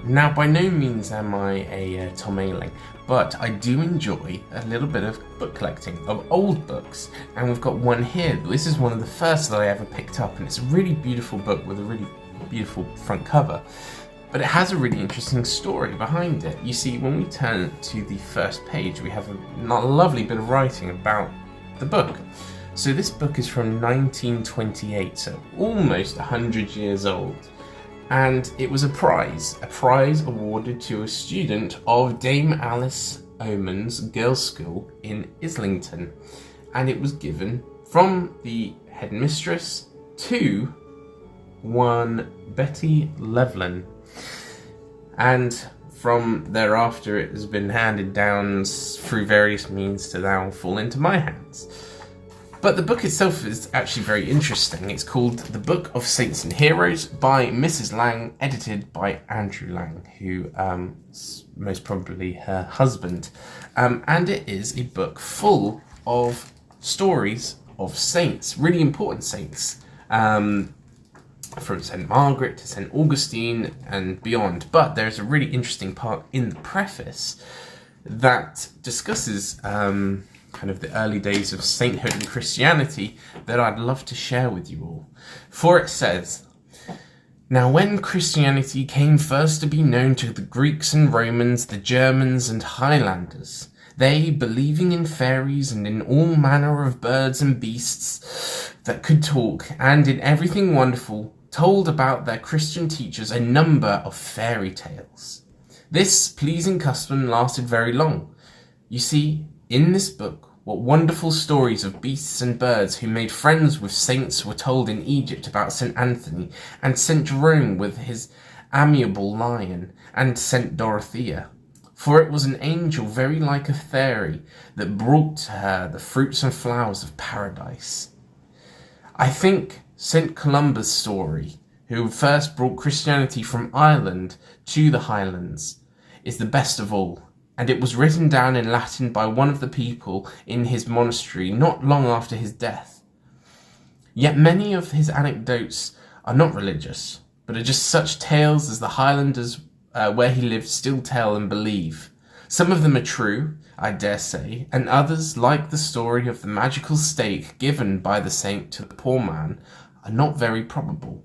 Now, by no means am I a Tom Ayling, but I do enjoy a little bit of book collecting of old books, and we've got one here. This is one of the first that I ever picked up, and it's a really beautiful book with a really beautiful front cover, but it has a really interesting story behind it. You see, when we turn to the first page, we have a lovely bit of writing about the book. So this book is from 1928, so almost 100 years old. And it was a prize awarded to a student of Dame Alice Oman's girls' school in Islington. And it was given from the headmistress to one Betty Levlin. And from thereafter it has been handed down through various means to now fall into my hands. But the book itself is actually very interesting. It's called The Book of Saints and Heroes by Mrs. Lang, edited by Andrew Lang, who is most probably her husband. And it is a book full of stories of saints, really important saints, from St. Margaret to St. Augustine and beyond. But there's a really interesting part in the preface that discusses kind of the early days of sainthood and Christianity that I'd love to share with you all. For it says, "Now when Christianity came first to be known to the Greeks and Romans, the Germans and Highlanders, they, believing in fairies and in all manner of birds and beasts that could talk, and in everything wonderful, told about their Christian teachers a number of fairy tales. This pleasing custom lasted very long. You see, in this book, what wonderful stories of beasts and birds who made friends with saints were told in Egypt about St. Anthony, and St. Jerome with his amiable lion, and St. Dorothea. For it was an angel very like a fairy that brought to her the fruits and flowers of paradise. I think St. Columba's story, who first brought Christianity from Ireland to the Highlands, is the best of all, and it was written down in Latin by one of the people in his monastery not long after his death. Yet many of his anecdotes are not religious, but are just such tales as the Highlanders where he lived still tell and believe. Some of them are true, I dare say, and others, like the story of the magical stake given by the saint to the poor man, are not very probable.